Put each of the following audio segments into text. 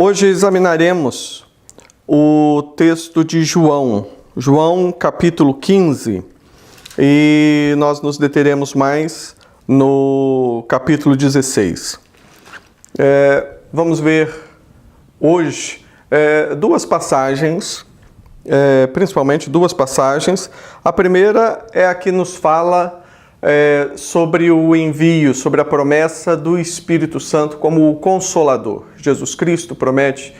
Hoje examinaremos o texto de João, capítulo 15, e nós nos deteremos mais no capítulo 16. Vamos ver hoje duas passagens, principalmente duas passagens. A primeira é a que nos fala sobre o envio, sobre a promessa do Espírito Santo como o Consolador. Jesus Cristo promete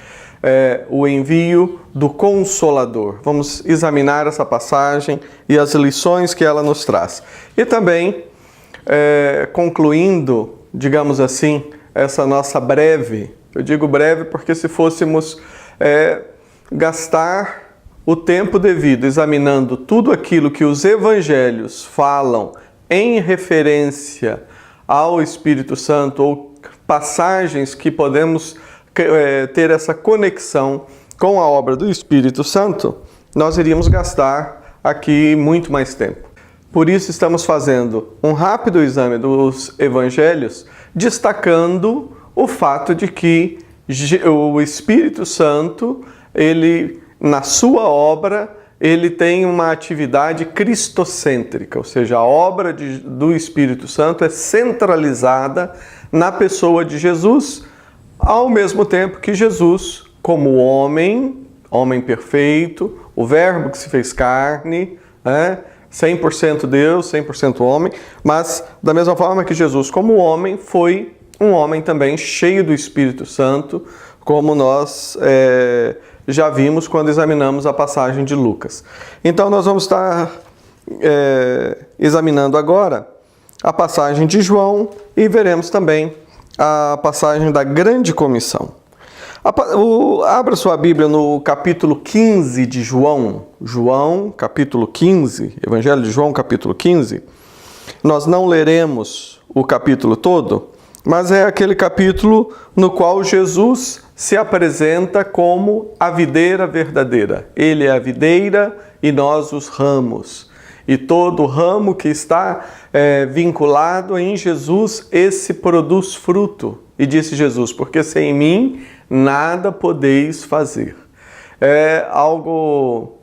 o envio do Consolador. Vamos examinar essa passagem e as lições que ela nos traz. E também, concluindo, digamos assim, essa nossa breve, eu digo breve porque se fôssemos gastar o tempo devido examinando tudo aquilo que os evangelhos falam em referência ao Espírito Santo, ou passagens que podemos ter essa conexão com a obra do Espírito Santo, nós iríamos gastar aqui muito mais tempo. Por isso estamos fazendo um rápido exame dos evangelhos, destacando o fato de que o Espírito Santo, ele, na sua obra, ele tem uma atividade cristocêntrica, ou seja, a obra do Espírito Santo é centralizada na pessoa de Jesus, ao mesmo tempo que Jesus, como homem perfeito, o Verbo que se fez carne, 100% Deus, 100% homem, mas da mesma forma que Jesus, como homem, foi um homem também cheio do Espírito Santo, como nós já vimos quando examinamos a passagem de Lucas. Então nós vamos estar examinando agora a passagem de João e veremos também a passagem da Grande Comissão. Abra sua Bíblia no capítulo 15 de João, capítulo 15, Evangelho de João, capítulo 15. Nós não leremos o capítulo todo, mas é aquele capítulo no qual Jesus se apresenta como a videira verdadeira. Ele é a videira e nós os ramos. E todo ramo que está vinculado em Jesus, esse produz fruto. E disse Jesus, porque sem mim nada podeis fazer. É algo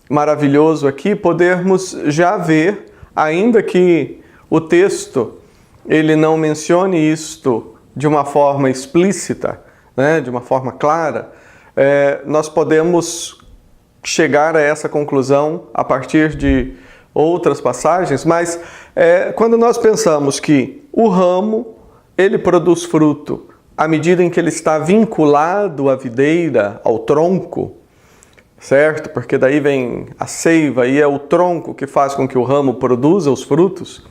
maravilhoso aqui podermos já ver, ainda que o texto ele não mencione isto de uma forma explícita, de uma forma clara, nós podemos chegar a essa conclusão a partir de outras passagens, mas quando nós pensamos que o ramo, ele produz fruto à medida em que ele está vinculado à videira, ao tronco, certo? Porque daí vem a seiva e é o tronco que faz com que o ramo produza os frutos.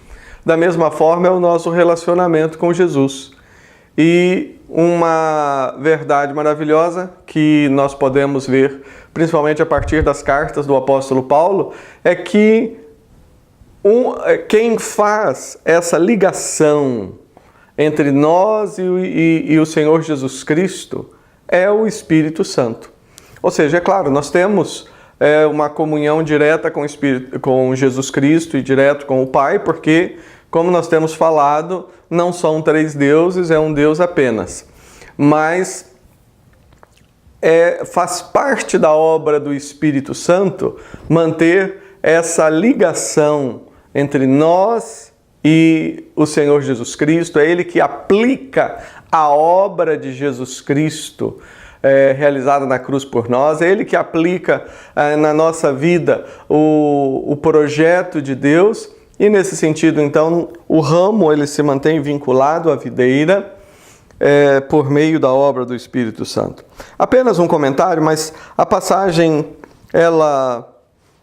Da mesma forma é o nosso relacionamento com Jesus. E uma verdade maravilhosa que nós podemos ver, principalmente a partir das cartas do apóstolo Paulo, é que quem faz essa ligação entre nós e o Senhor Jesus Cristo é o Espírito Santo. Ou seja, é claro, nós temos uma comunhão direta com Jesus Cristo e direto com o Pai, porque, como nós temos falado, não são três deuses, é um Deus apenas. Mas faz parte da obra do Espírito Santo manter essa ligação entre nós e o Senhor Jesus Cristo. É Ele que aplica a obra de Jesus Cristo realizada na cruz por nós. É Ele que aplica na nossa vida o projeto de Deus. E nesse sentido, então, o ramo ele se mantém vinculado à videira por meio da obra do Espírito Santo. Apenas um comentário, mas a passagem ela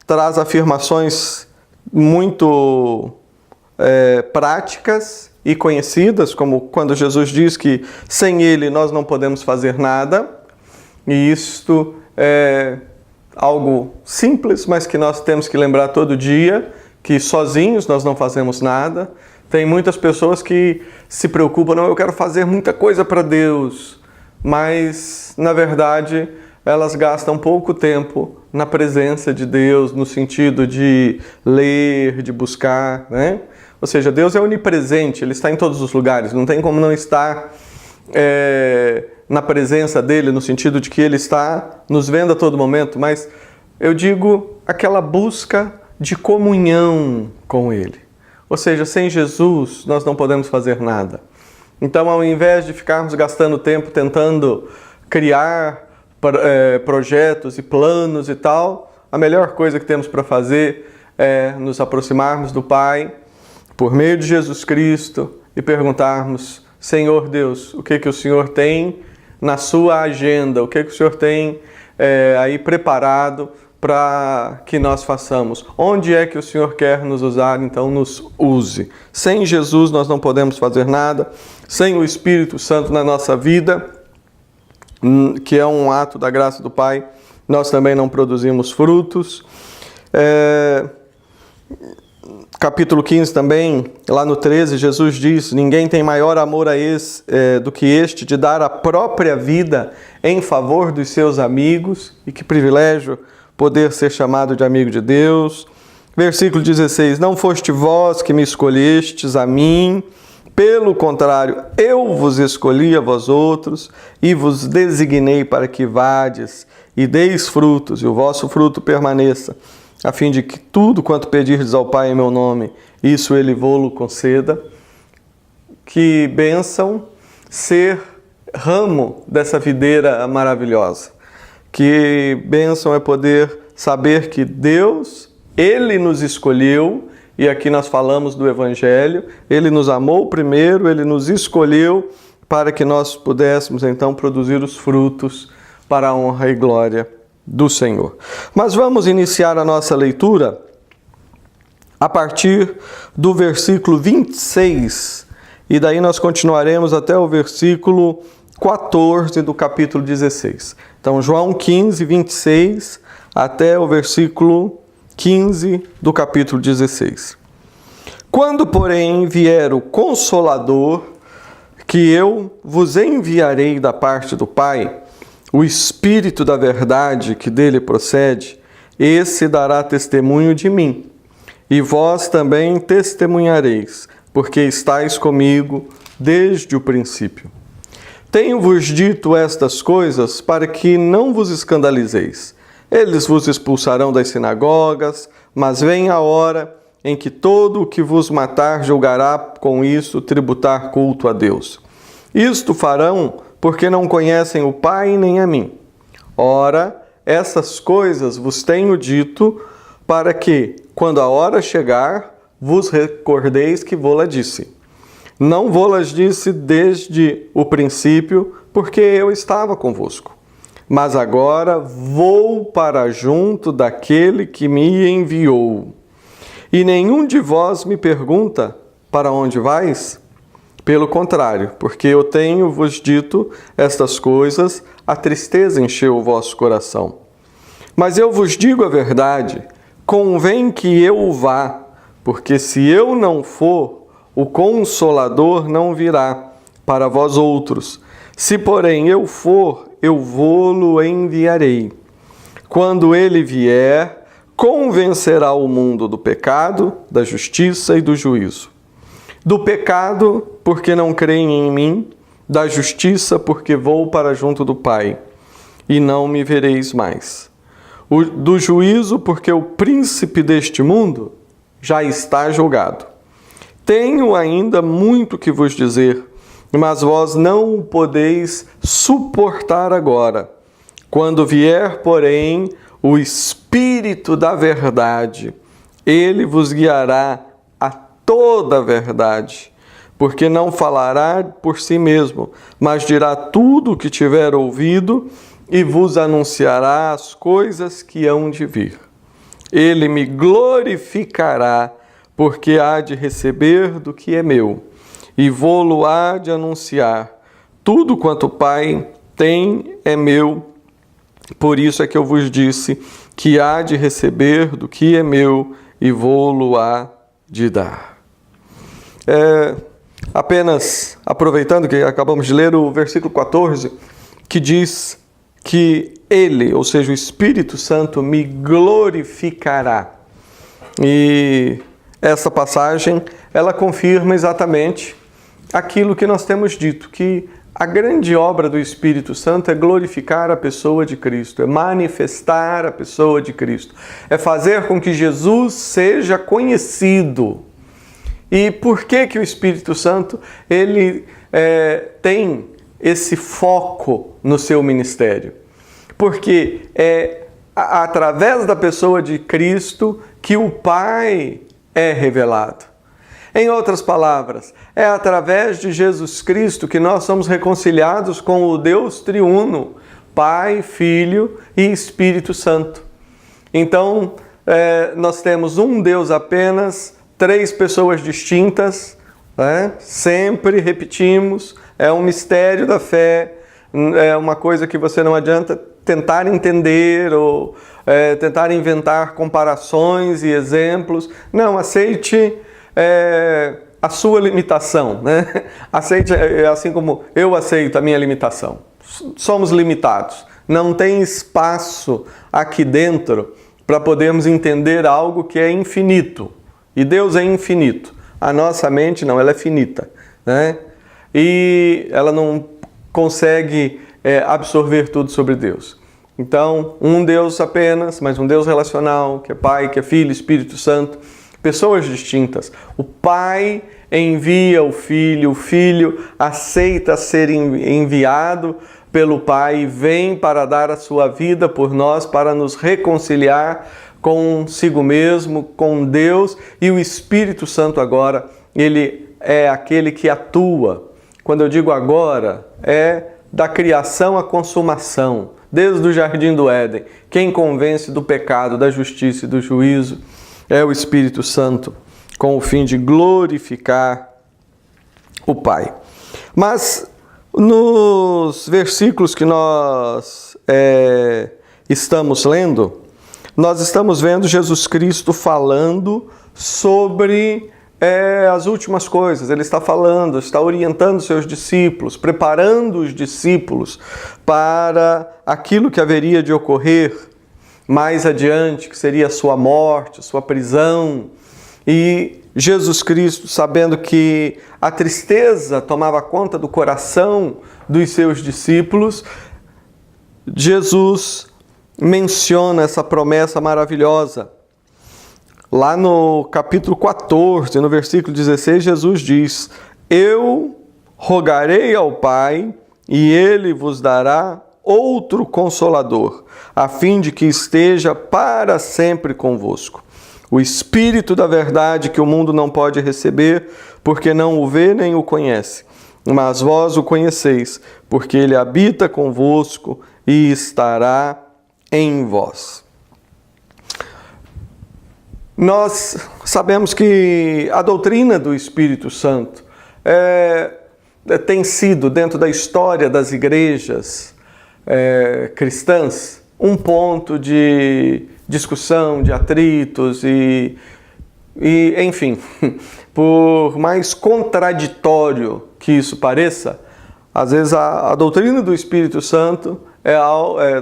traz afirmações muito práticas e conhecidas, como quando Jesus diz que sem Ele nós não podemos fazer nada. E isto é algo simples, mas que nós temos que lembrar todo dia, que sozinhos nós não fazemos nada. Tem muitas pessoas que se preocupam, não, eu quero fazer muita coisa para Deus, mas na verdade elas gastam pouco tempo na presença de Deus, no sentido de ler, de buscar, Ou seja, Deus é onipresente, Ele está em todos os lugares, não tem como não estar na presença dele, no sentido de que ele está nos vendo a todo momento, mas eu digo aquela busca de comunhão com ele. Ou seja, sem Jesus nós não podemos fazer nada. Então, ao invés de ficarmos gastando tempo tentando criar projetos e planos e tal, a melhor coisa que temos para fazer é nos aproximarmos do Pai por meio de Jesus Cristo e perguntarmos: Senhor Deus, o que o Senhor tem na sua agenda? O que o Senhor tem aí preparado para que nós façamos? Onde é que o Senhor quer nos usar? Então nos use. Sem Jesus nós não podemos fazer nada. Sem o Espírito Santo na nossa vida, que é um ato da graça do Pai, nós também não produzimos frutos. Capítulo 15 também, lá no 13, Jesus diz: ninguém tem maior amor do que este, de dar a própria vida em favor dos seus amigos. E que privilégio poder ser chamado de amigo de Deus. Versículo 16: não foste vós que me escolhestes a mim, pelo contrário, eu vos escolhi a vós outros e vos designei para que vades e deis frutos, e o vosso fruto permaneça, a fim de que tudo quanto pedirdes ao Pai em meu nome, isso Ele vô-lo conceda. Que bênção ser ramo dessa videira maravilhosa. Que bênção é poder saber que Deus, Ele nos escolheu, e aqui nós falamos do Evangelho, Ele nos amou primeiro, Ele nos escolheu para que nós pudéssemos então produzir os frutos para a honra e glória do Senhor. Mas vamos iniciar a nossa leitura a partir do versículo 26, e daí nós continuaremos até o versículo 14 do capítulo 16. Então, João 15, 26, até o versículo 15 do capítulo 16. Quando, porém, vier o Consolador, que eu vos enviarei da parte do Pai, o Espírito da verdade que dele procede, esse dará testemunho de mim. E vós também testemunhareis, porque estáis comigo desde o princípio. Tenho-vos dito estas coisas para que não vos escandalizeis. Eles vos expulsarão das sinagogas, mas vem a hora em que todo o que vos matar julgará com isso tributar culto a Deus. Isto farão porque não conhecem o Pai nem a mim. Ora, essas coisas vos tenho dito para que, quando a hora chegar, vos recordeis que vô-la disse. Não vô-las disse desde o princípio, porque eu estava convosco. Mas agora vou para junto daquele que me enviou. E nenhum de vós me pergunta: para onde vais? Pelo contrário, porque eu tenho-vos dito estas coisas, a tristeza encheu o vosso coração. Mas eu vos digo a verdade, convém que eu vá, porque se eu não for, o Consolador não virá para vós outros. Se, porém, eu for, eu vô-lo enviarei. Quando ele vier, convencerá o mundo do pecado, da justiça e do juízo. Do pecado, porque não creem em mim, da justiça, porque vou para junto do Pai, e não me vereis mais. Do juízo, porque o príncipe deste mundo já está julgado. Tenho ainda muito que vos dizer, mas vós não o podeis suportar agora. Quando vier, porém, o Espírito da verdade, ele vos guiará a toda a verdade, porque não falará por si mesmo, mas dirá tudo o que tiver ouvido e vos anunciará as coisas que hão de vir. Ele me glorificará, porque há de receber do que é meu, e vô-lo há de anunciar. Tudo quanto o Pai tem é meu, por isso é que eu vos disse que há de receber do que é meu, e vô-lo há de dar. Apenas aproveitando que acabamos de ler o versículo 14, que diz que ele, ou seja, o Espírito Santo, me glorificará. E essa passagem, ela confirma exatamente aquilo que nós temos dito, que A grande obra do Espírito Santo é glorificar a pessoa de Cristo, é manifestar a pessoa de Cristo, é fazer com que Jesus seja conhecido. E por que o Espírito Santo ele tem esse foco no seu ministério? Porque é através da pessoa de Cristo que o Pai é revelado. Em outras palavras, é através de Jesus Cristo que nós somos reconciliados com o Deus triuno, Pai, Filho e Espírito Santo. Então, nós temos um Deus apenas, três pessoas distintas, sempre repetimos, é um mistério da fé, é uma coisa que você não adianta tentar entender ou tentar inventar comparações e exemplos. Não, aceite a sua limitação, né? Aceite, assim como eu aceito a minha limitação. Somos limitados. Não tem espaço aqui dentro para podermos entender algo que é infinito. E Deus é infinito. A nossa mente não, ela é finita, né? E ela não consegue absorver tudo sobre Deus. Então, um Deus apenas, mas um Deus relacional, que é Pai, que é Filho, Espírito Santo, pessoas distintas. O Pai envia o Filho aceita ser enviado pelo Pai e vem para dar a sua vida por nós, para nos reconciliar consigo mesmo, com Deus, e o Espírito Santo agora, ele é aquele que atua. Quando eu digo agora, é da criação à consumação, desde o Jardim do Éden. Quem convence do pecado, da justiça e do juízo é o Espírito Santo, com o fim de glorificar o Pai. Mas nos versículos que nós estamos lendo, nós estamos vendo Jesus Cristo falando sobre as últimas coisas. Ele está falando, está orientando seus discípulos, preparando os discípulos para aquilo que haveria de ocorrer mais adiante, que seria a sua morte, a sua prisão. E Jesus Cristo, sabendo que a tristeza tomava conta do coração dos seus discípulos, Jesus menciona essa promessa maravilhosa. Lá no capítulo 14, no versículo 16, Jesus diz: Eu rogarei ao Pai, e Ele vos dará outro Consolador, a fim de que esteja para sempre convosco. O Espírito da verdade, que o mundo não pode receber, porque não o vê nem o conhece. Mas vós o conheceis, porque Ele habita convosco e estará em vós. Nós sabemos que a doutrina do Espírito Santo tem sido, dentro da história das igrejas cristãs, um ponto de discussão, de atritos e enfim, por mais contraditório que isso pareça, às vezes a doutrina do Espírito Santo,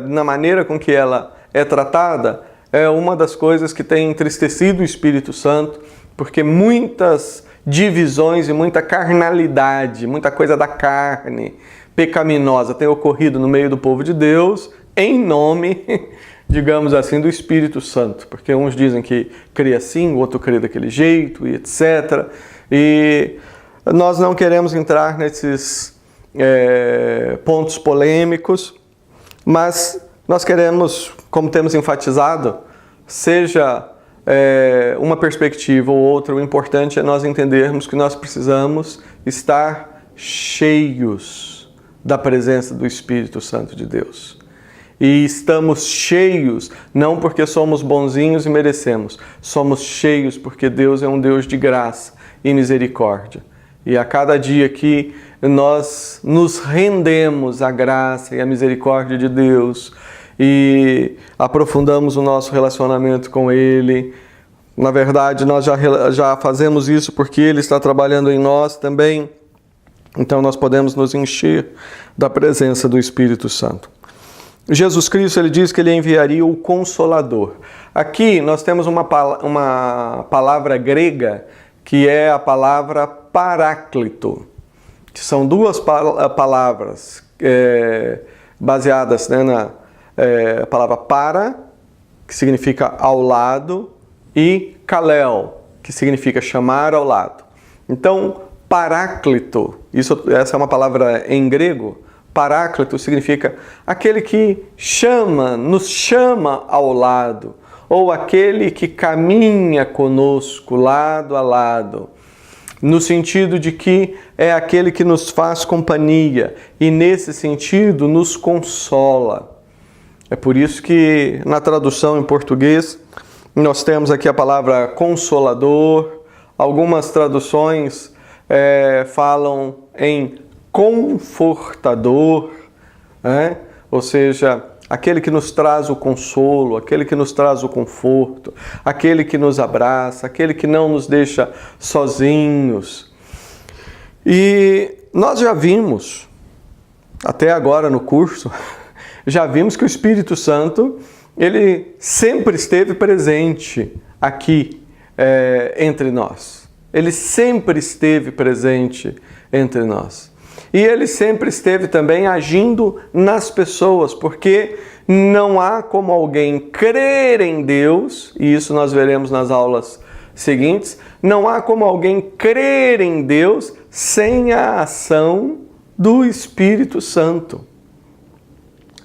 na maneira com que ela é tratada, é uma das coisas que tem entristecido o Espírito Santo, porque muitas divisões e muita carnalidade, muita coisa da carne pecaminosa tem ocorrido no meio do povo de Deus, em nome, digamos assim, do Espírito Santo. Porque uns dizem que crê assim, o outro crê daquele jeito, e etc. E nós não queremos entrar nesses pontos polêmicos, mas nós queremos, como temos enfatizado, seja uma perspectiva ou outra, o importante é nós entendermos que nós precisamos estar cheios da presença do Espírito Santo de Deus. E estamos cheios não porque somos bonzinhos e merecemos, somos cheios porque Deus é um Deus de graça e misericórdia. E a cada dia que nós nos rendemos à graça e à misericórdia de Deus e aprofundamos o nosso relacionamento com Ele, na verdade nós já fazemos isso porque Ele está trabalhando em nós também, então nós podemos nos encher da presença do Espírito Santo. Jesus Cristo, Ele diz que Ele enviaria o Consolador. Aqui nós temos uma palavra grega que é a palavra paráclito, que são duas palavras baseadas, né, na palavra para, que significa ao lado, e kalel, que significa chamar ao lado. Então, paráclito, essa é uma palavra em grego. Paráclito significa aquele que nos chama ao lado, ou aquele que caminha conosco lado a lado, no sentido de que é aquele que nos faz companhia e, nesse sentido, nos consola. É por isso que, na tradução em português, nós temos aqui a palavra consolador. Algumas traduções falam em confortador, né? Ou seja, aquele que nos traz o consolo, aquele que nos traz o conforto, aquele que nos abraça, aquele que não nos deixa sozinhos. E nós já vimos, até agora no curso, já vimos que o Espírito Santo, ele sempre esteve presente aqui entre nós. Ele sempre esteve presente entre nós. E ele sempre esteve também agindo nas pessoas, porque não há como alguém crer em Deus, e isso nós veremos nas aulas seguintes, não há como alguém crer em Deus sem a ação do Espírito Santo.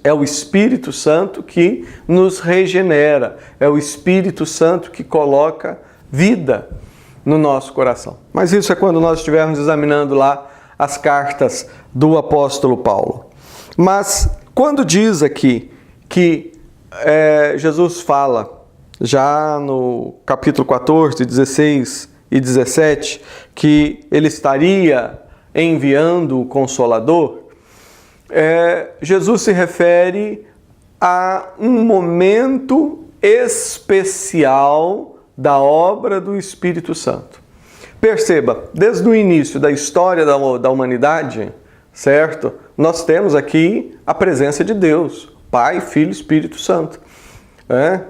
É o Espírito Santo que nos regenera, é o Espírito Santo que coloca vida no nosso coração. Mas isso é quando nós estivermos examinando lá as cartas do apóstolo Paulo. Mas quando diz aqui que Jesus fala, já no capítulo 14, 16 e 17, que ele estaria enviando o Consolador, Jesus se refere a um momento especial da obra do Espírito Santo. Perceba, desde o início da história da humanidade, certo? Nós temos aqui a presença de Deus, Pai, Filho e Espírito Santo.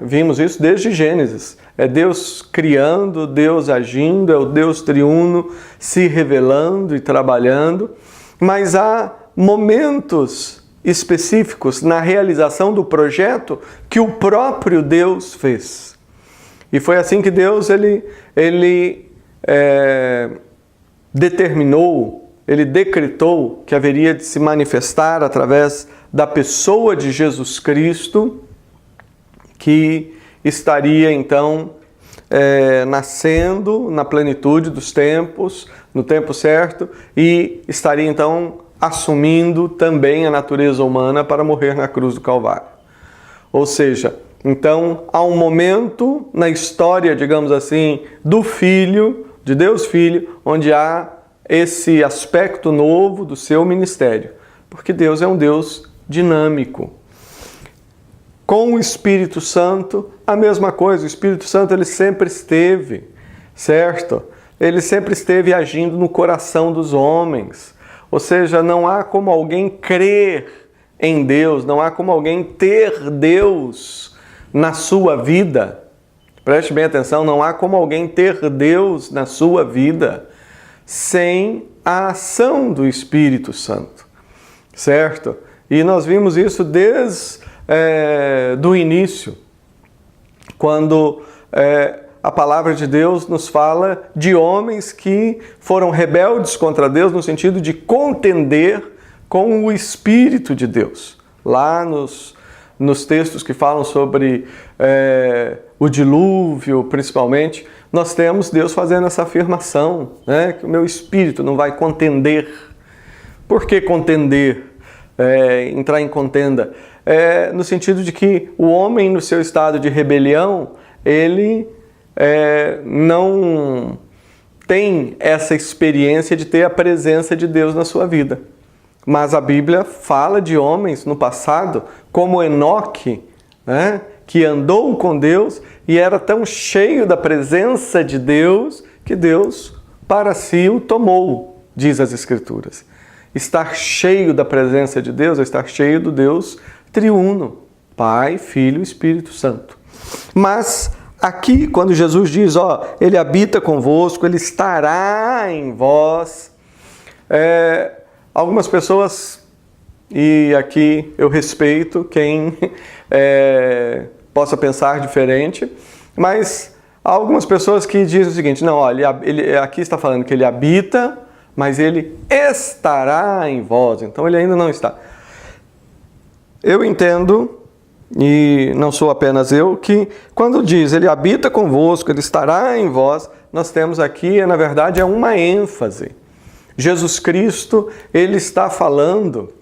Vimos isso desde Gênesis. É Deus criando, Deus agindo, é o Deus triuno se revelando e trabalhando. Mas há momentos específicos na realização do projeto que o próprio Deus fez. E foi assim que Deus determinou, ele decretou que haveria de se manifestar através da pessoa de Jesus Cristo, que estaria então nascendo na plenitude dos tempos, no tempo certo, e estaria então assumindo também a natureza humana para morrer na cruz do Calvário. Ou seja, então há um momento na história, digamos assim, do Filho, de Deus Filho, onde há esse aspecto novo do seu ministério. Porque Deus é um Deus dinâmico. Com o Espírito Santo, a mesma coisa. O Espírito Santo, ele sempre esteve, certo? Ele sempre esteve agindo no coração dos homens. Ou seja, não há como alguém crer em Deus, não há como alguém ter Deus na sua vida. Preste bem atenção, não há como alguém ter Deus na sua vida sem a ação do Espírito Santo, certo? E nós vimos isso desde do início, quando a palavra de Deus nos fala de homens que foram rebeldes contra Deus no sentido de contender com o Espírito de Deus. Lá nos textos que falam sobre o dilúvio, principalmente, nós temos Deus fazendo essa afirmação, né, que o meu espírito não vai contender. Por que contender? Entrar em contenda? No sentido de que o homem, no seu estado de rebelião, ele não tem essa experiência de ter a presença de Deus na sua vida. Mas a Bíblia fala de homens no passado, como Enoque, né, que andou com Deus e era tão cheio da presença de Deus que Deus para si o tomou, diz as Escrituras. Estar cheio da presença de Deus é estar cheio do Deus triuno, Pai, Filho e Espírito Santo. Mas aqui, quando Jesus diz, Ele habita convosco, Ele estará em vós, algumas pessoas, e aqui eu respeito quem possa pensar diferente, mas há algumas pessoas que dizem o seguinte: não, olha, ele aqui está falando que ele habita, mas ele estará em vós, então ele ainda não está. Eu entendo, e não sou apenas eu, que quando diz ele habita convosco, ele estará em vós, nós temos aqui, na verdade, uma ênfase. Jesus Cristo, ele está falando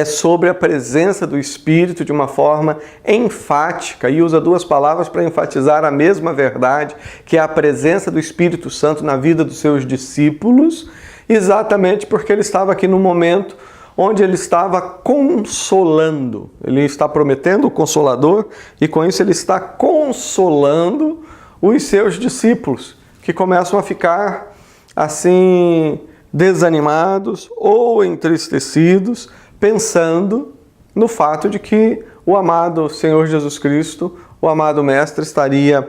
sobre a presença do Espírito de uma forma enfática e usa duas palavras para enfatizar a mesma verdade, que é a presença do Espírito Santo na vida dos seus discípulos, exatamente porque ele estava aqui no momento onde ele estava consolando. Ele está prometendo o Consolador e com isso ele está consolando os seus discípulos, que começam a ficar assim desanimados ou entristecidos, pensando no fato de que o amado Senhor Jesus Cristo, o amado Mestre, estaria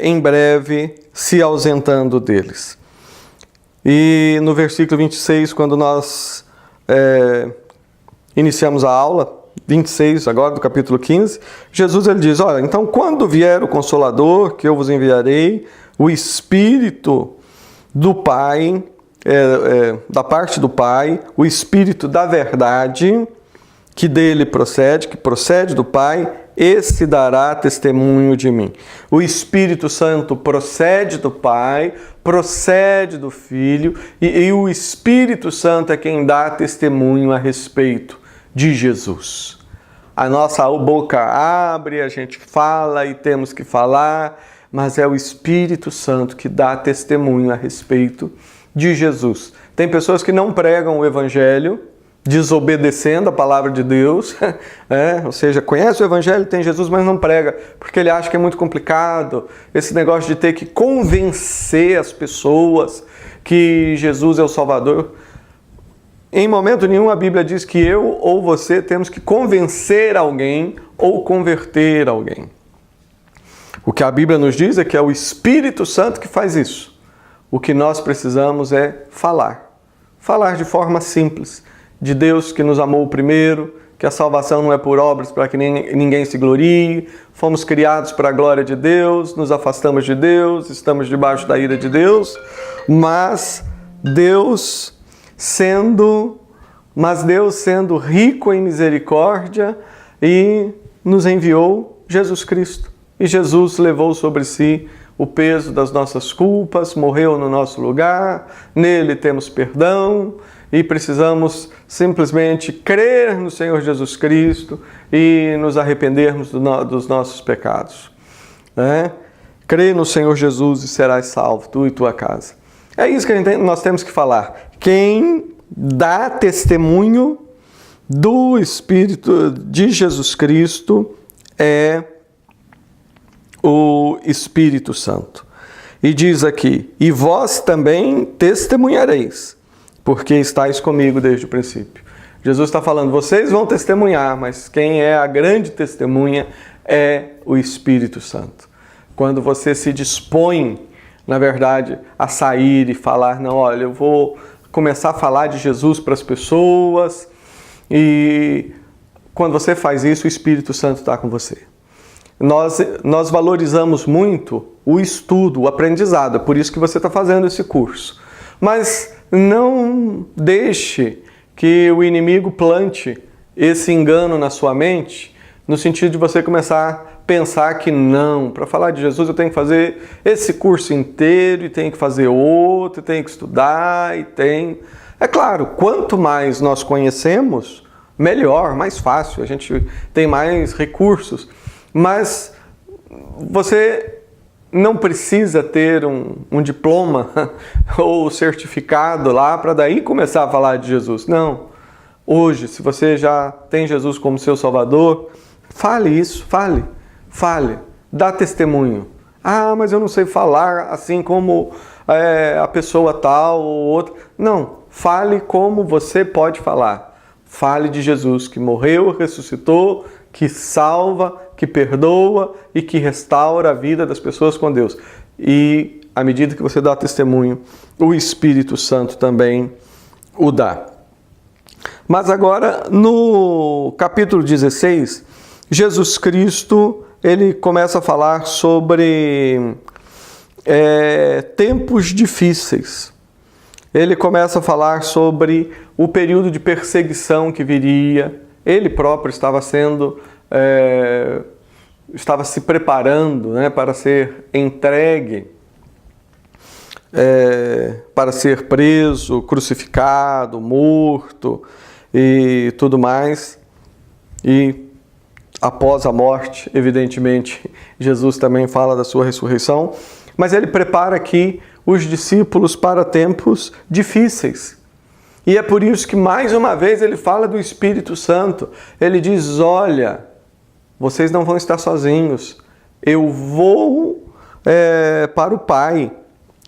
em breve se ausentando deles. E no versículo 26, quando nós iniciamos a aula, 26 agora do capítulo 15, Jesus ele diz: olha, então quando vier o Consolador, que eu vos enviarei, o Espírito do Pai, da parte do Pai, o Espírito da verdade, que dele procede, que procede do Pai, esse dará testemunho de mim. O Espírito Santo procede do Pai, procede do Filho, e o Espírito Santo é quem dá testemunho a respeito de Jesus. A nossa boca abre, a gente fala e temos que falar, mas é o Espírito Santo que dá testemunho a respeito de Jesus. Tem pessoas que não pregam o Evangelho, desobedecendo a palavra de Deus, ou seja, conhece o Evangelho, tem Jesus, mas não prega, porque ele acha que é muito complicado, esse negócio de ter que convencer as pessoas que Jesus é o Salvador. Em momento nenhum a Bíblia diz que eu ou você temos que convencer alguém ou converter alguém. O que a Bíblia nos diz é que é o Espírito Santo que faz isso. O que nós precisamos é falar. Falar de forma simples. De Deus que nos amou primeiro, que a salvação não é por obras para que ninguém se glorie, fomos criados para a glória de Deus, nos afastamos de Deus, estamos debaixo da ira de Deus, mas Deus sendo rico em misericórdia e nos enviou Jesus Cristo. E Jesus levou sobre si o peso das nossas culpas, morreu no nosso lugar, nele temos perdão e precisamos simplesmente crer no Senhor Jesus Cristo e nos arrependermos dos nossos pecados. Crê no Senhor Jesus e serás salvo, tu e tua casa. É isso que nós temos que falar. Quem dá testemunho do Espírito de Jesus Cristo é o Espírito Santo. E diz aqui: e vós também testemunhareis, porque estáis comigo desde o princípio. Jesus está falando, vocês vão testemunhar, mas quem é a grande testemunha é o Espírito Santo. Quando você se dispõe, na verdade, a sair e falar, não, olha, eu vou começar a falar de Jesus para as pessoas, e quando você faz isso, o Espírito Santo está com você. Nós valorizamos muito o estudo, o aprendizado, é por isso que você está fazendo esse curso. Mas não deixe que o inimigo plante esse engano na sua mente, no sentido de você começar a pensar que não, para falar de Jesus eu tenho que fazer esse curso inteiro, e tenho que fazer outro, e tenho que estudar, e tem... É claro, quanto mais nós conhecemos, melhor, mais fácil, a gente tem mais recursos. Mas você não precisa ter um diploma ou certificado lá para daí começar a falar de Jesus. Não. Hoje, se você já tem Jesus como seu Salvador, fale isso, fale, dá testemunho. Ah, mas eu não sei falar assim como a pessoa tal ou outra. Não, fale como você pode falar. Fale de Jesus que morreu, ressuscitou, que salva, que perdoa e que restaura a vida das pessoas com Deus. E à medida que você dá testemunho, o Espírito Santo também o dá. Mas agora, no capítulo 16, Jesus Cristo, ele começa a falar sobre tempos difíceis. Ele começa a falar sobre o período de perseguição que viria. Ele próprio estava se preparando, né, para ser entregue, para ser preso, crucificado, morto e tudo mais. E após a morte, evidentemente, Jesus também fala da sua ressurreição, mas ele prepara aqui os discípulos para tempos difíceis. E é por isso que, mais uma vez, ele fala do Espírito Santo. Ele diz, olha, vocês não vão estar sozinhos. Eu vou para o Pai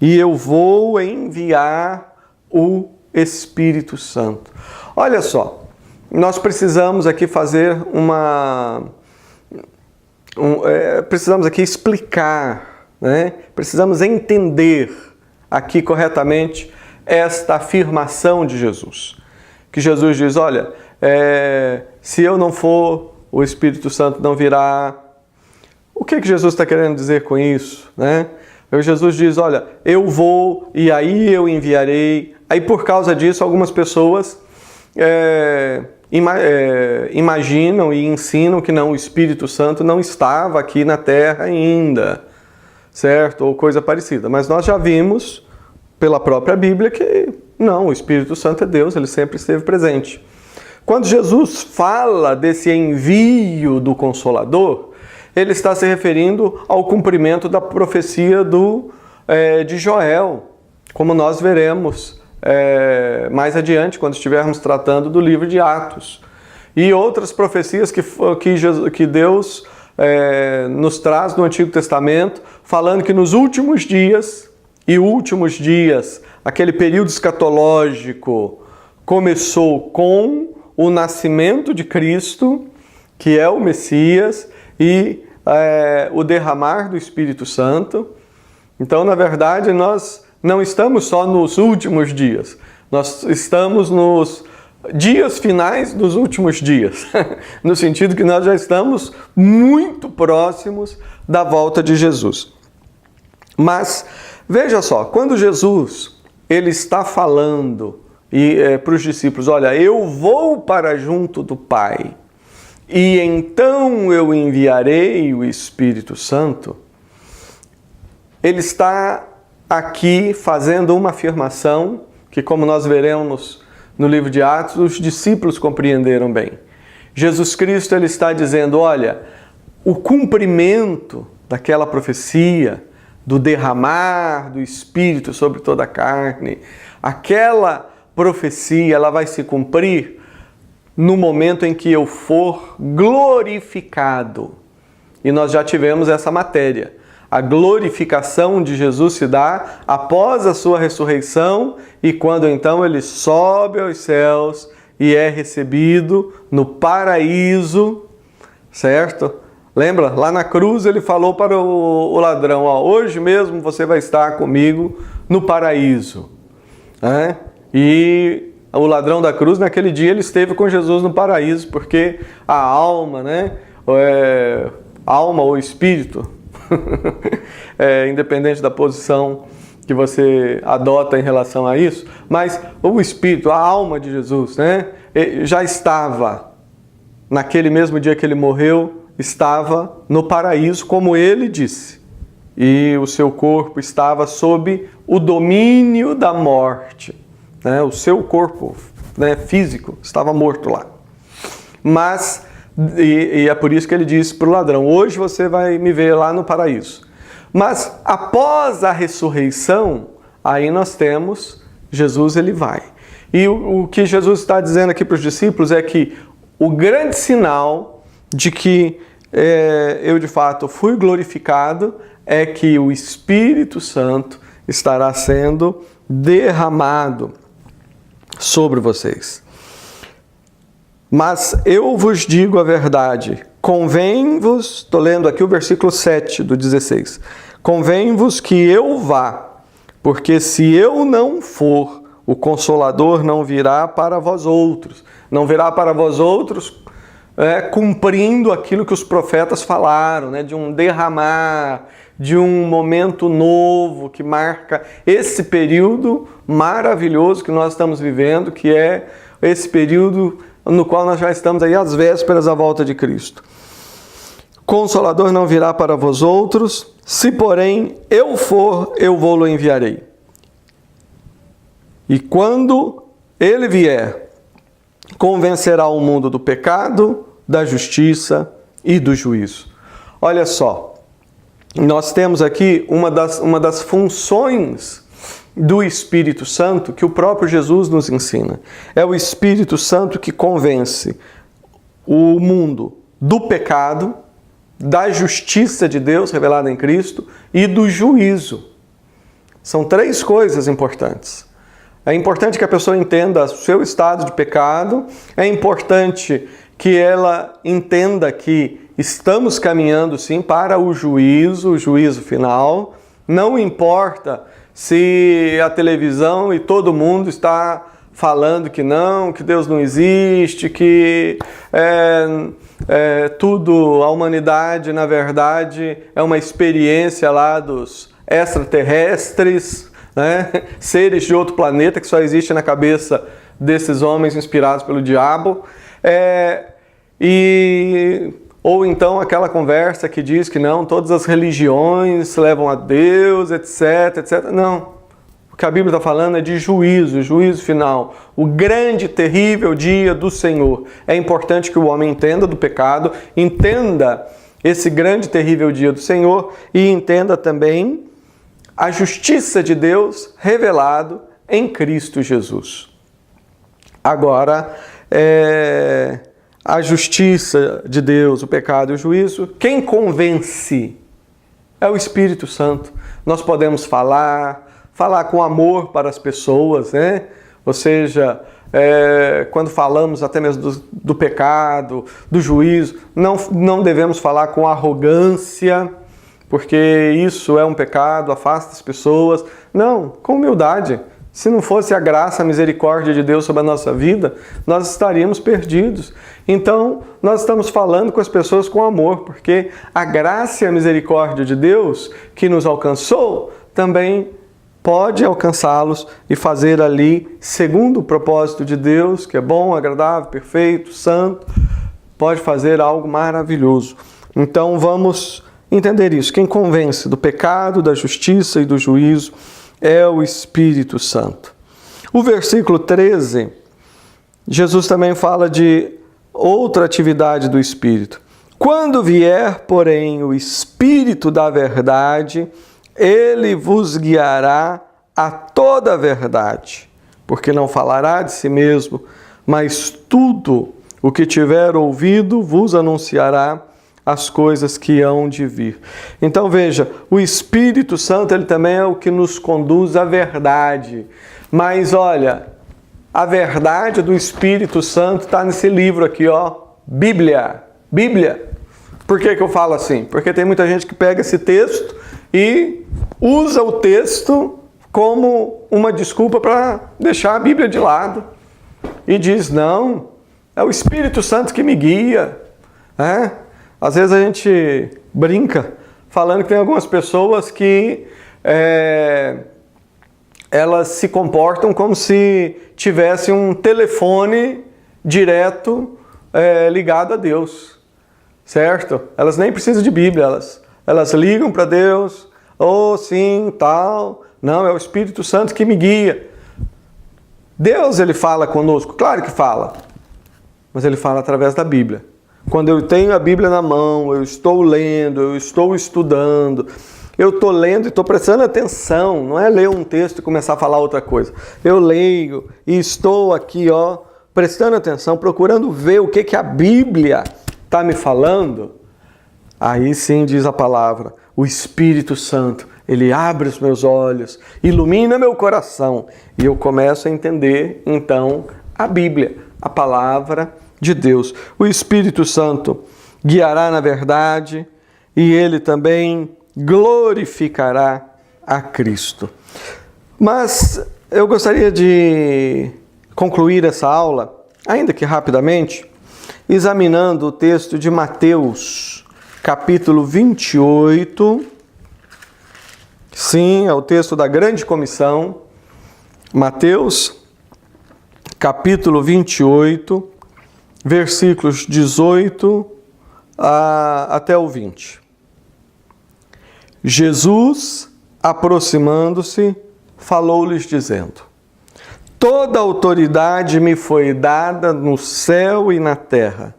e eu vou enviar o Espírito Santo. Olha só, nós precisamos aqui fazer precisamos aqui explicar, né? Precisamos entender aqui corretamente esta afirmação de Jesus. Que Jesus diz, olha, se eu não for, o Espírito Santo não virá. O que Jesus está querendo dizer com isso, né? Jesus diz, olha, eu vou e aí eu enviarei. Aí por causa disso algumas pessoas imaginam e ensinam que não, o Espírito Santo não estava aqui na Terra ainda, certo? Ou coisa parecida. Mas nós já vimos pela própria Bíblia que não, o Espírito Santo é Deus, ele sempre esteve presente. Quando Jesus fala desse envio do Consolador, ele está se referindo ao cumprimento da profecia de Joel, como nós veremos mais adiante, quando estivermos tratando do livro de Atos. E outras profecias que Deus nos traz no Antigo Testamento, falando que nos últimos dias, aquele período escatológico, começou com o nascimento de Cristo, que é o Messias, e o derramar do Espírito Santo. Então, na verdade, nós não estamos só nos últimos dias, nós estamos nos dias finais dos últimos dias, no sentido que nós já estamos muito próximos da volta de Jesus. Mas, veja só, quando Jesus ele está falando para os discípulos, olha, eu vou para junto do Pai, e então eu enviarei o Espírito Santo, ele está aqui fazendo uma afirmação que, como nós veremos no livro de Atos, os discípulos compreenderam bem. Jesus Cristo ele está dizendo, olha, o cumprimento daquela profecia, do derramar do Espírito sobre toda a carne, aquela profecia ela vai se cumprir no momento em que eu for glorificado. E nós já tivemos essa matéria. A glorificação de Jesus se dá após a sua ressurreição e quando então ele sobe aos céus e é recebido no paraíso, certo? Lembra? Lá na cruz ele falou para o ladrão, ó, hoje mesmo você vai estar comigo no paraíso. E o ladrão da cruz, naquele dia, ele esteve com Jesus no paraíso, porque a alma, né? Alma ou espírito, independente da posição que você adota em relação a isso, mas o espírito, a alma de Jesus, né? Já estava, naquele mesmo dia que ele morreu, estava no paraíso, como ele disse. E o seu corpo estava sob o domínio da morte. Né? O seu corpo, né, físico estava morto lá. Mas, e é por isso que ele disse para o ladrão, hoje você vai me ver lá no paraíso. Mas após a ressurreição, aí nós temos Jesus, ele vai. E o que Jesus está dizendo aqui para os discípulos é que o grande sinal de que eu de fato fui glorificado é que o Espírito Santo estará sendo derramado sobre vocês. Mas eu vos digo a verdade, convém-vos, estou lendo aqui o versículo 7 do 16, convém-vos que eu vá, porque se eu não for, o Consolador não virá para vós outros. Não virá para vós outros cumprindo aquilo que os profetas falaram, né? De um derramar, de um momento novo que marca esse período maravilhoso que nós estamos vivendo, que é esse período no qual nós já estamos aí às vésperas da volta de Cristo. Consolador não virá para vós outros, se porém eu for, eu vou-lo enviarei. E quando ele vier, convencerá o mundo do pecado, da justiça e do juízo. Olha só, nós temos aqui uma das funções do Espírito Santo que o próprio Jesus nos ensina. É o Espírito Santo que convence o mundo do pecado, da justiça de Deus revelada em Cristo e do juízo. São três coisas importantes. É importante que a pessoa entenda o seu estado de pecado, é importante que ela entenda que estamos caminhando sim para o juízo final. Não importa se a televisão e todo mundo está falando que não, que Deus não existe, que tudo, a humanidade, na verdade, é uma experiência lá dos extraterrestres, né? Seres de outro planeta que só existe na cabeça desses homens inspirados pelo diabo. Ou então aquela conversa que diz que não, todas as religiões levam a Deus, etc, etc. Não. O que a Bíblia está falando é de juízo final. O grande, terrível dia do Senhor. É importante que o homem entenda do pecado, entenda esse grande, terrível dia do Senhor e entenda também a justiça de Deus revelado em Cristo Jesus. Agora, a justiça de Deus, o pecado e o juízo, quem convence é o Espírito Santo. Nós podemos falar com amor para as pessoas, né? Ou seja, quando falamos até mesmo do pecado, do juízo, não devemos falar com arrogância, porque isso é um pecado, afasta as pessoas. Não, com humildade. Se não fosse a graça, a misericórdia de Deus sobre a nossa vida, nós estaríamos perdidos. Então, nós estamos falando com as pessoas com amor, porque a graça e a misericórdia de Deus que nos alcançou, também pode alcançá-los e fazer ali, segundo o propósito de Deus, que é bom, agradável, perfeito, santo, pode fazer algo maravilhoso. Então, vamos entender isso. Quem convence do pecado, da justiça e do juízo é o Espírito Santo. O versículo 13, Jesus também fala de outra atividade do Espírito. Quando vier, porém, o Espírito da verdade, ele vos guiará a toda a verdade, porque não falará de si mesmo, mas tudo o que tiver ouvido vos anunciará as coisas que hão de vir. Então veja, o Espírito Santo ele também é o que nos conduz à verdade. Mas olha, a verdade do Espírito Santo está nesse livro aqui, ó, Bíblia. Bíblia. Por que eu falo assim? Porque tem muita gente que pega esse texto e usa o texto como uma desculpa para deixar a Bíblia de lado. E diz, não, é o Espírito Santo que me guia. Às vezes a gente brinca falando que tem algumas pessoas que elas se comportam como se tivesse um telefone direto ligado a Deus, certo? Elas nem precisam de Bíblia, elas ligam para Deus, sim, tal, não, é o Espírito Santo que me guia. Deus, ele fala conosco, claro que fala, mas ele fala através da Bíblia. Quando eu tenho a Bíblia na mão, eu estou lendo, eu estou estudando, eu estou lendo e estou prestando atenção, não é ler um texto e começar a falar outra coisa. Eu leio e estou aqui, ó, prestando atenção, procurando ver o que a Bíblia está me falando. Aí sim diz a palavra, o Espírito Santo, ele abre os meus olhos, ilumina meu coração e eu começo a entender, então, a Bíblia, a palavra de Deus. O Espírito Santo guiará na verdade e ele também glorificará a Cristo. Mas Eu gostaria de concluir essa aula, ainda que rapidamente, examinando o texto de Mateus, capítulo 28. Sim, é o texto da Grande Comissão. Mateus, capítulo 28, versículos 18 até o 20. Jesus, aproximando-se, falou-lhes dizendo: Toda autoridade me foi dada no céu e na terra.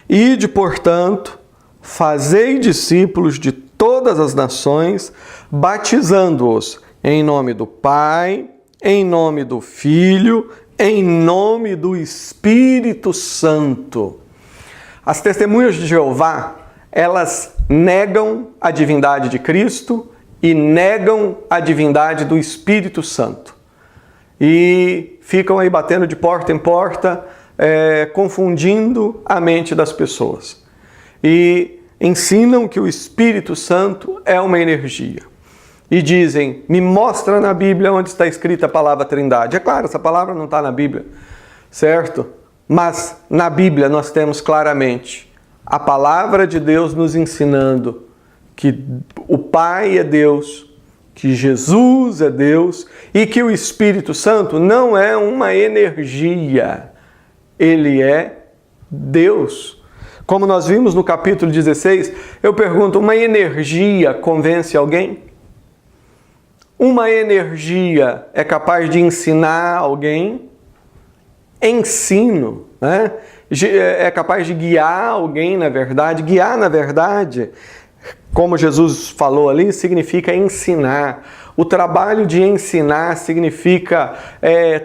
Ide, portanto, fazei discípulos de todas as nações, batizando-os em nome do Pai, em nome do Filho, em nome do Espírito Santo. As testemunhas de Jeová, elas negam a divindade de Cristo e negam a divindade do Espírito Santo. E ficam aí batendo de porta em porta, confundindo a mente das pessoas. E ensinam que o Espírito Santo é uma energia. E dizem, me mostra na Bíblia onde está escrita a palavra Trindade. É claro, essa palavra não está na Bíblia, certo? Mas na Bíblia nós temos claramente a palavra de Deus nos ensinando que o Pai é Deus, que Jesus é Deus e que o Espírito Santo não é uma energia, ele é Deus. Como nós vimos no capítulo 16, eu pergunto, uma energia convence alguém? Uma energia é capaz de ensinar alguém? Ensino, né? É capaz de guiar alguém, na verdade. Guiar, na verdade, como Jesus falou ali, significa ensinar. O trabalho de ensinar significa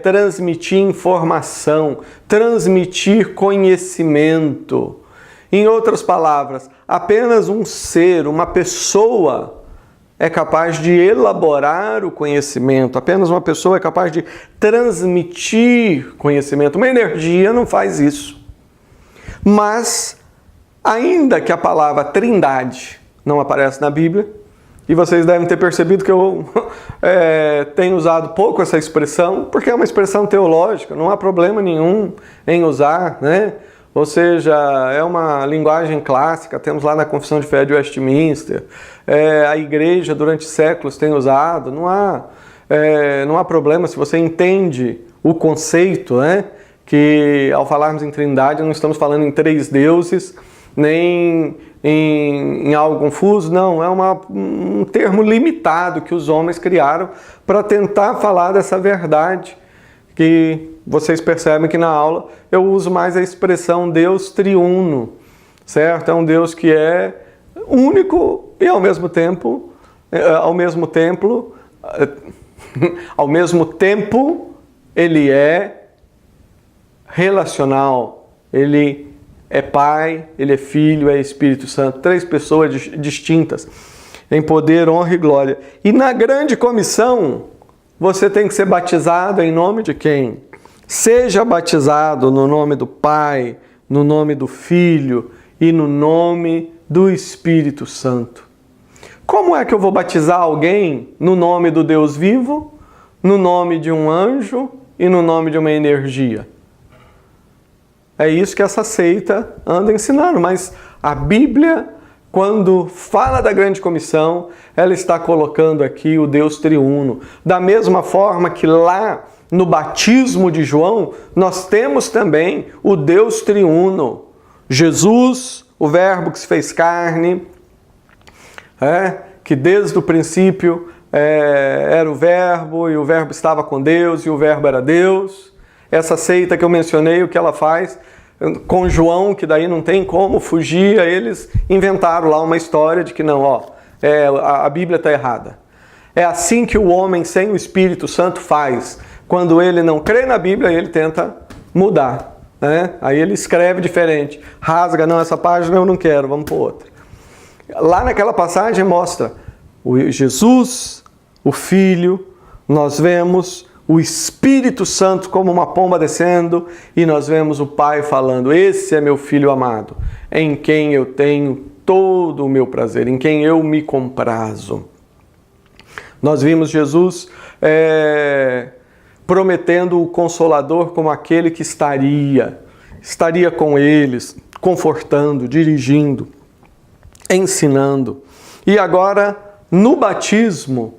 transmitir informação, transmitir conhecimento. Em outras palavras, apenas um ser, uma pessoa, é capaz de elaborar o conhecimento. Apenas uma pessoa é capaz de transmitir conhecimento. Uma energia não faz isso. Mas, ainda que a palavra Trindade não aparece na Bíblia, e vocês devem ter percebido que eu tenho usado pouco essa expressão, porque é uma expressão teológica, não há problema nenhum em usar, né? Ou seja, é uma linguagem clássica, temos lá na Confissão de Fé de Westminster, a igreja durante séculos tem usado, não há problema se você entende o conceito, né? Que ao falarmos em Trindade não estamos falando em três deuses, nem em algo confuso, não, é um termo limitado que os homens criaram para tentar falar dessa verdade, que vocês percebem que na aula eu uso mais a expressão Deus triuno, certo? É um Deus que é único e ao mesmo tempo ele é relacional, ele é Pai, ele é Filho, é Espírito Santo, três pessoas distintas em poder, honra e glória. E na grande comissão, você tem que ser batizado em nome de quem? Seja batizado no nome do Pai, no nome do Filho e no nome do Espírito Santo. Como é que eu vou batizar alguém no nome do Deus vivo, no nome de um anjo e no nome de uma energia? É isso que essa seita anda ensinando, mas a Bíblia, quando fala da grande comissão, ela está colocando aqui o Deus triuno. Da mesma forma que lá no batismo de João, nós temos também o Deus triuno. Jesus, o Verbo que se fez carne, que desde o princípio era o Verbo, e o Verbo estava com Deus, e o Verbo era Deus. Essa seita que eu mencionei, o que ela faz com João, que daí não tem como fugir, eles inventaram lá uma história de que não, a Bíblia está errada. É assim que o homem sem o Espírito Santo faz. Quando ele não crê na Bíblia, ele tenta mudar, né? Aí ele escreve diferente, rasga, não, essa página eu não quero, vamos para outra. Lá naquela passagem mostra o Jesus, o Filho, nós vemos o Espírito Santo como uma pomba descendo e nós vemos o Pai falando, esse é meu Filho amado, em quem eu tenho todo o meu prazer, em quem eu me comprazo. Nós vimos Jesus prometendo o Consolador como aquele que estaria com eles, confortando, dirigindo, ensinando. E agora, no batismo,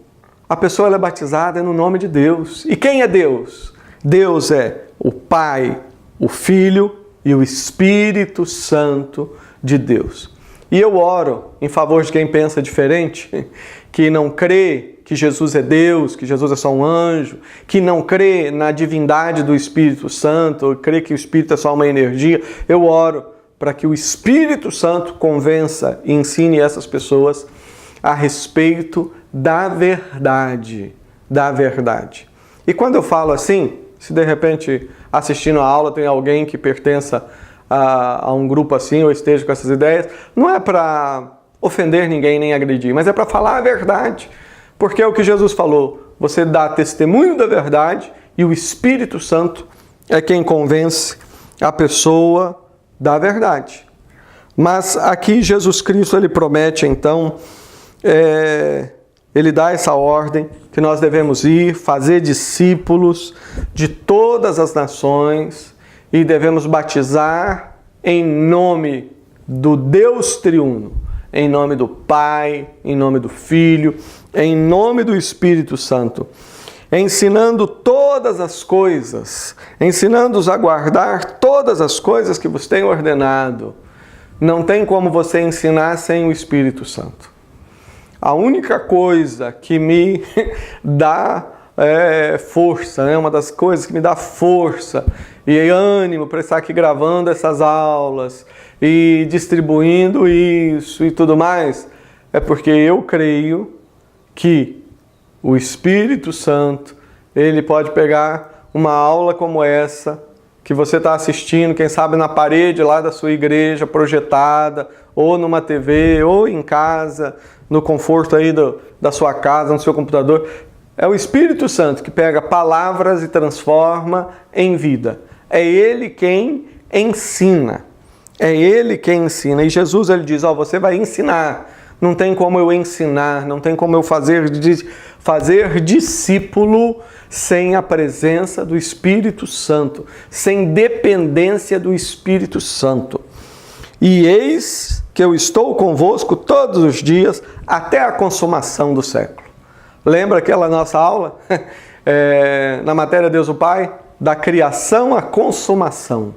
a pessoa é batizada no nome de Deus. E quem é Deus? Deus é o Pai, o Filho e o Espírito Santo de Deus. E eu oro em favor de quem pensa diferente, que não crê que Jesus é Deus, que Jesus é só um anjo, que não crê na divindade do Espírito Santo, crê que o Espírito é só uma energia. Eu oro para que o Espírito Santo convença e ensine essas pessoas a respeito da verdade, da verdade. E quando eu falo assim, se de repente assistindo a aula tem alguém que pertença a um grupo assim ou esteja com essas ideias, não é para ofender ninguém nem agredir, mas é para falar a verdade. Porque é o que Jesus falou, você dá testemunho da verdade e o Espírito Santo é quem convence a pessoa da verdade. Mas aqui Jesus Cristo ele promete então, ele dá essa ordem que nós devemos ir, fazer discípulos de todas as nações e devemos batizar em nome do Deus triuno, em nome do Pai, em nome do Filho, em nome do Espírito Santo, ensinando todas as coisas, ensinando-os a guardar todas as coisas que vos tenho ordenado. Não tem como você ensinar sem o Espírito Santo. A única coisa que me dá força, uma das coisas que me dá força e ânimo para estar aqui gravando essas aulas e distribuindo isso e tudo mais, é porque eu creio que o Espírito Santo, ele pode pegar uma aula como essa, que você está assistindo, quem sabe na parede lá da sua igreja, projetada, ou numa TV, ou em casa, no conforto aí da sua casa, no seu computador. É o Espírito Santo que pega palavras e transforma em vida. É Ele quem ensina. É Ele quem ensina. E Jesus ele diz, você vai ensinar. Não tem como eu ensinar, não tem como eu fazer discípulo sem a presença do Espírito Santo, sem dependência do Espírito Santo. E eis que eu estou convosco todos os dias até a consumação do século. Lembra aquela nossa aula na matéria Deus o Pai? Da criação à consumação.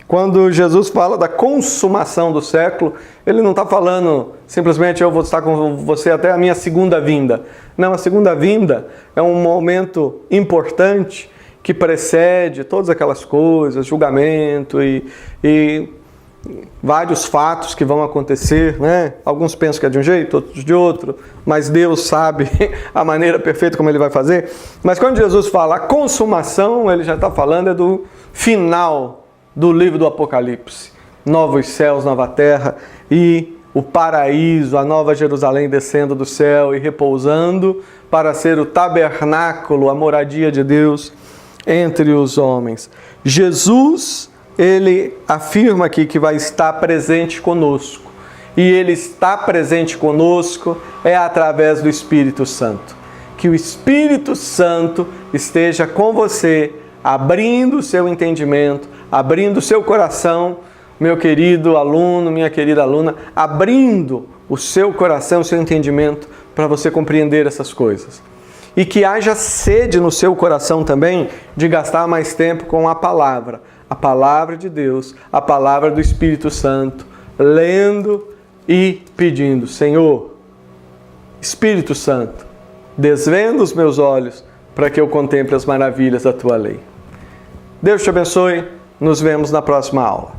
Quando Jesus fala da consumação do século, ele não está falando simplesmente eu vou estar com você até a minha segunda vinda. Não, a segunda vinda é um momento importante que precede todas aquelas coisas, julgamento e vários fatos que vão acontecer, né? Alguns pensam que é de um jeito, outros de outro, mas Deus sabe a maneira perfeita como Ele vai fazer. Mas quando Jesus fala a consumação, Ele já está falando do final do livro do Apocalipse. Novos céus, nova terra e o paraíso, a nova Jerusalém descendo do céu e repousando para ser o tabernáculo, a moradia de Deus entre os homens. Jesus, ele afirma aqui que vai estar presente conosco. E ele está presente conosco através do Espírito Santo. Que o Espírito Santo esteja com você, abrindo o seu entendimento, abrindo o seu coração, meu querido aluno, minha querida aluna, abrindo o seu coração, o seu entendimento para você compreender essas coisas. E que haja sede no seu coração também de gastar mais tempo com a palavra de Deus, a palavra do Espírito Santo, lendo e pedindo, Senhor, Espírito Santo, desvenda os meus olhos para que eu contemple as maravilhas da Tua lei. Deus te abençoe. Nos vemos na próxima aula.